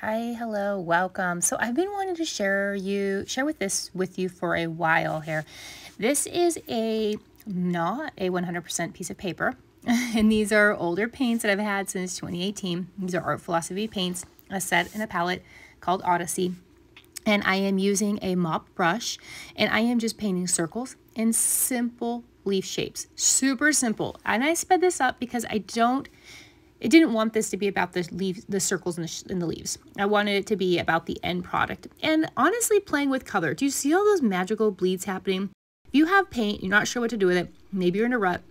Hi, hello, welcome. So I've been wanting to share this with you for a while here. This is not a 100% piece of paper, and these are older paints that I've had since 2018. These are Art Philosophy paints, a set and a palette called Odyssey. And I am using a mop brush, and I am just painting circles and simple leaf shapes. Super simple. And I sped this up because I didn't want this to be about the circles and the leaves. I wanted it to be about the end product. And honestly, playing with color. Do you see all those magical bleeds happening? If you have paint, you're not sure what to do with it, maybe you're in a rut,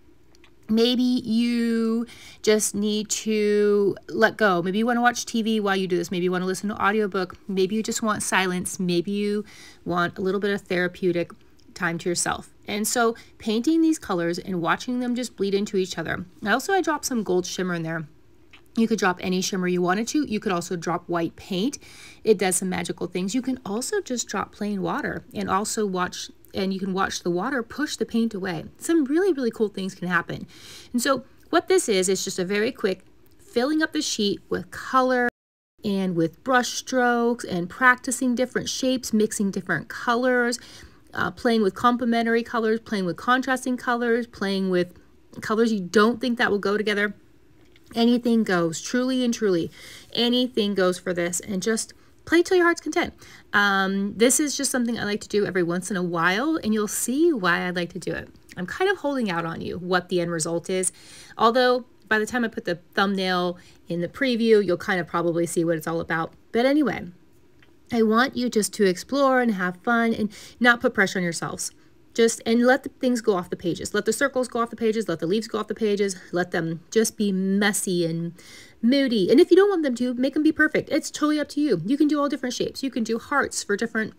maybe you just need to let go. Maybe you want to watch TV while you do this. Maybe you want to listen to an audiobook. Maybe you just want silence. Maybe you want a little bit of therapeutic time to yourself. And so painting these colors and watching them just bleed into each other. I dropped some gold shimmer in there. You could drop any shimmer you wanted to. You could also drop white paint. It does some magical things. You can also just drop plain water and also you can watch the water push the paint away. Some really, really cool things can happen. And so what this is just a very quick filling up the sheet with color and with brush strokes and practicing different shapes, mixing different colors, playing with complementary colors, playing with contrasting colors, playing with colors you don't think that will go together. Anything goes, truly and truly. Anything goes for this, and just play till your heart's content. This is just something I like to do every once in a while, and you'll see why I like to do it. I'm kind of holding out on you what the end result is. Although by the time I put the thumbnail in the preview, you'll kind of probably see what it's all about. But anyway, I want you just to explore and have fun and not put pressure on yourselves. And let the things go off the pages. Let the circles go off the pages. Let the leaves go off the pages. Let them just be messy and moody. And if you don't want them to, make them be perfect. It's totally up to you. You can do all different shapes. You can do hearts for different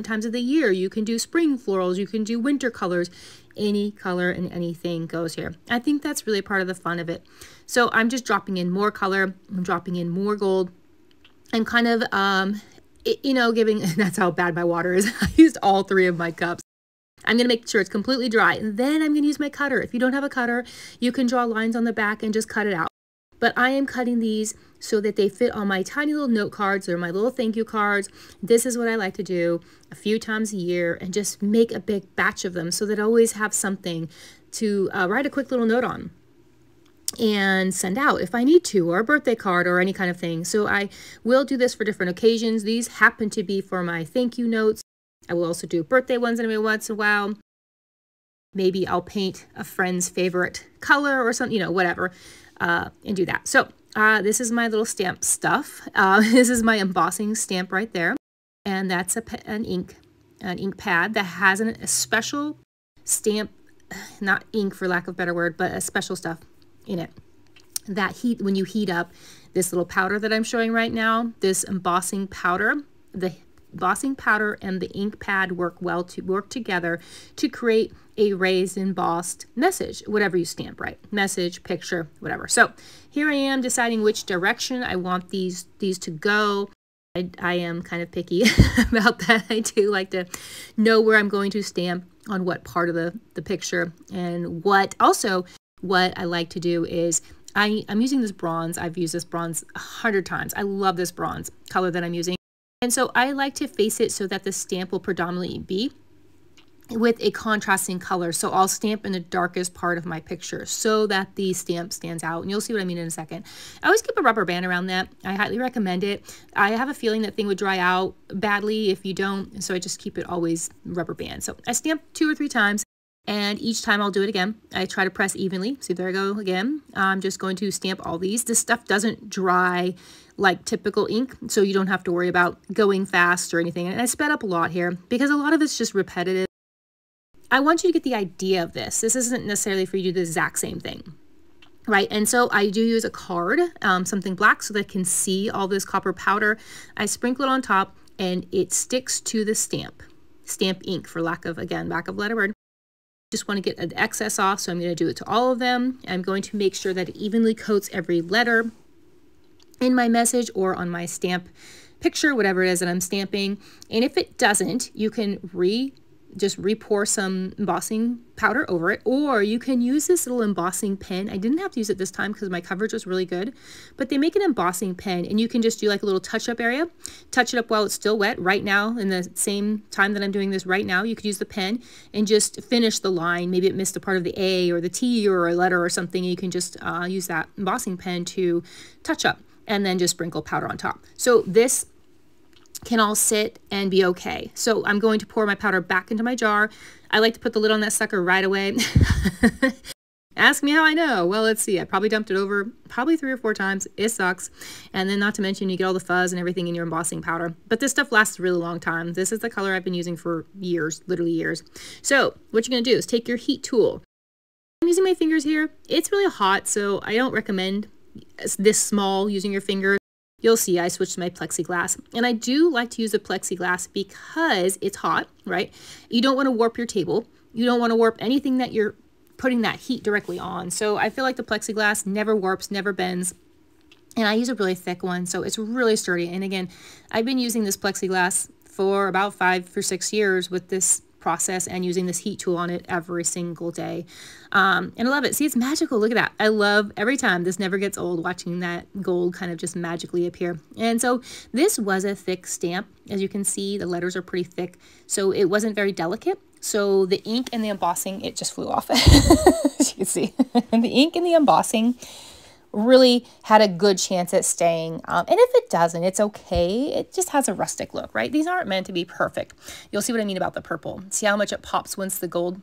times of the year. You can do spring florals. You can do winter colors. Any color and anything goes here. I think that's really part of the fun of it. So I'm just dropping in more color. I'm dropping in more gold. I'm kind of, giving, that's how bad my water is. I used all three of my cups. I'm going to make sure it's completely dry, and then I'm going to use my cutter. If you don't have a cutter, you can draw lines on the back and just cut it out. But I am cutting these so that they fit on my tiny little note cards or my little thank you cards. This is what I like to do a few times a year and just make a big batch of them so that I always have something to write a quick little note on and send out if I need to, or a birthday card or any kind of thing. So I will do this for different occasions. These happen to be for my thank you notes. I will also do birthday ones every once in a while. Maybe I'll paint a friend's favorite color or something, whatever, and do that. So this is my little stamp stuff. This is my embossing stamp right there. And that's an ink pad that has a special stamp, not ink for lack of a better word, but a special stuff in it. When you heat up this little powder that I'm showing right now, this embossing powder, the embossing powder and the ink pad work together to create a raised embossed message, whatever you stamp, right? Message, picture, whatever. So here I am deciding which direction I want these to go. I am kind of picky about that. I do like to know where I'm going to stamp on what part of the picture. And what I like to do is I'm using this bronze. I've used this bronze 100 times. I love this bronze color that I'm using. And so I like to face it so that the stamp will predominantly be with a contrasting color. So I'll stamp in the darkest part of my picture so that the stamp stands out. And you'll see what I mean in a second. I always keep a rubber band around that. I highly recommend it. I have a feeling that thing would dry out badly if you don't. So I just keep it always rubber band. So I stamp 2 or 3 times. And each time I'll do it again. I try to press evenly. See, there I go again. I'm just going to stamp all these. This stuff doesn't dry like typical ink, so you don't have to worry about going fast or anything. And I sped up a lot here because a lot of it's just repetitive. I want you to get the idea of this. This isn't necessarily for you to do the exact same thing, right? And so I do use a card, something black, so that I can see all this copper powder. I sprinkle it on top, and it sticks to the stamp ink, for lack of a better word. Just want to get the excess off, so I'm going to do it to all of them. I'm going to make sure that it evenly coats every letter in my message or on my stamp picture, whatever it is that I'm stamping. And if it doesn't, you can just re-pour some embossing powder over it, or you can use this little embossing pen. I didn't have to use it this time because my coverage was really good, but they make an embossing pen and you can just do like a little touch-up area, touch it up while it's still wet. Right now, in the same time that I'm doing this right now, you could use the pen and just finish the line. Maybe it missed a part of the A or the T or a letter or something, and you can just use that embossing pen to touch up and then just sprinkle powder on top. So this can all sit and be okay. So I'm going to pour my powder back into my jar. I like to put the lid on that sucker right away. Ask me how I know. Well, let's see. I probably dumped it over probably 3 or 4 times. It sucks. And then not to mention you get all the fuzz and everything in your embossing powder. But this stuff lasts a really long time. This is the color I've been using for years, literally years. So what you're going to do is take your heat tool. I'm using my fingers here. It's really hot, so I don't recommend this small using your fingers. You'll see I switched to my plexiglass, and I do like to use the plexiglass because it's hot, right? You don't want to warp your table. You don't want to warp anything that you're putting that heat directly on. So I feel like the plexiglass never warps, never bends. And I use a really thick one, so it's really sturdy. And again, I've been using this plexiglass for about 5 or 6 years with this process and using this heat tool on it every single day. And I love it. See, it's magical. Look at that. I love every time. This never gets old, watching that gold kind of just magically appear. And so this was a thick stamp. As you can see, the letters are pretty thick, so it wasn't very delicate. So the ink and the embossing, it just flew off. As you can see, the ink and the embossing really had a good chance at staying. And if it doesn't, it's okay. It just has a rustic look, right? These aren't meant to be perfect. You'll see what I mean about the purple. See how much it pops once the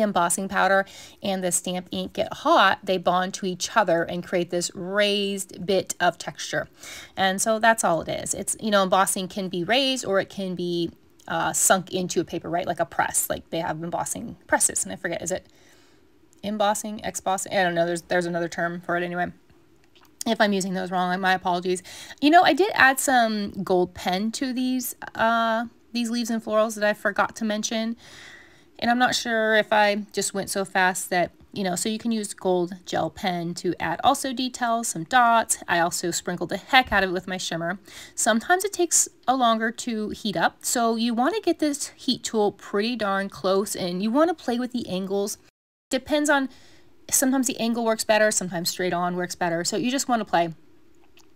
embossing powder and the stamp ink get hot, they bond to each other and create this raised bit of texture. And so that's all it is. It's, you know, embossing can be raised or it can be sunk into a paper, right? Like a press, like they have embossing presses. And I forget, is it embossing, exbossing? I don't know. There's another term for it anyway. If I'm using those wrong, my apologies. You know, I did add some gold pen to these leaves and florals that I forgot to mention. And I'm not sure if I just went so fast that, you know, so you can use gold gel pen to add also details, some dots. I also sprinkled the heck out of it with my shimmer. Sometimes it takes a longer to heat up. So you want to get this heat tool pretty darn close and you want to play with the angles. Depends on, sometimes the angle works better, sometimes straight on works better. So you just want to play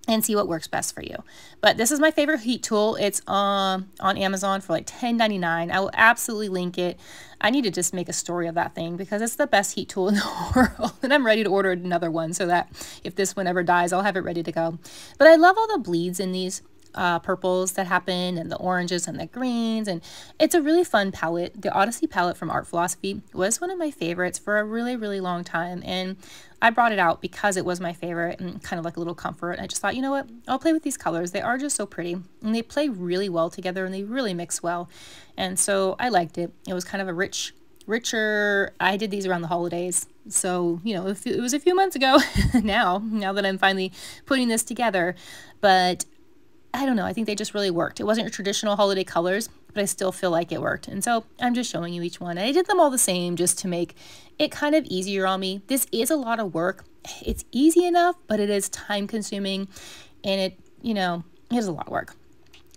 and see what works best for you. But this is my favorite heat tool. It's on Amazon for like $10.99. I will absolutely link it. I need to just make a story of that thing because it's the best heat tool in the world. And I'm ready to order another one so that if this one ever dies, I'll have it ready to go. But I love all the bleeds in these purples that happen and the oranges and the greens, and it's a really fun palette. The Odyssey palette from Art Philosophy was one of my favorites for a really long time, and I brought it out because it was my favorite and kind of like a little comfort. I just thought, you know what, I'll play with these colors. They are just so pretty and they play really well together and they really mix well, and so I liked it. It was kind of a richer. I did these around the holidays, so you know, it was a few months ago now that I'm finally putting this together, but I don't know, I think they just really worked. It wasn't your traditional holiday colors, but I still feel like it worked. And so I'm just showing you each one. I did them all the same just to make it kind of easier on me. This is a lot of work. It's easy enough, but it is time consuming and it, you know, it is a lot of work.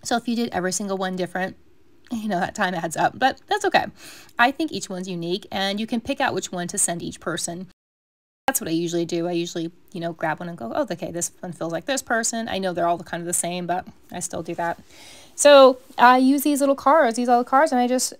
So if you did every single one different, you know, that time adds up, but that's okay. I think each one's unique and you can pick out which one to send each person. That's what I usually do. I usually, you know, grab one and go, oh, okay, this one feels like this person. I know they're all kind of the same, but I still do that. So I use these little cards, and I just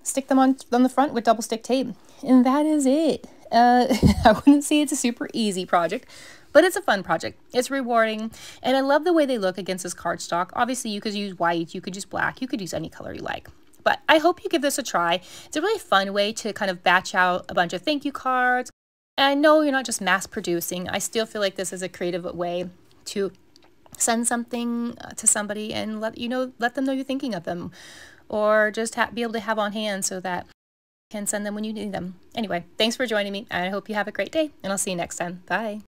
stick them on the front with double stick tape. And that is it. I wouldn't say it's a super easy project, but it's a fun project. It's rewarding. And I love the way they look against this cardstock. Obviously, you could use white, you could use black, you could use any color you like. But I hope you give this a try. It's a really fun way to kind of batch out a bunch of thank you cards. And I know you're not just mass producing. I still feel like this is a creative way to send something to somebody and let them know you're thinking of them, or just be able to have on hand so that you can send them when you need them. Anyway, thanks for joining me. I hope you have a great day, and I'll see you next time. Bye.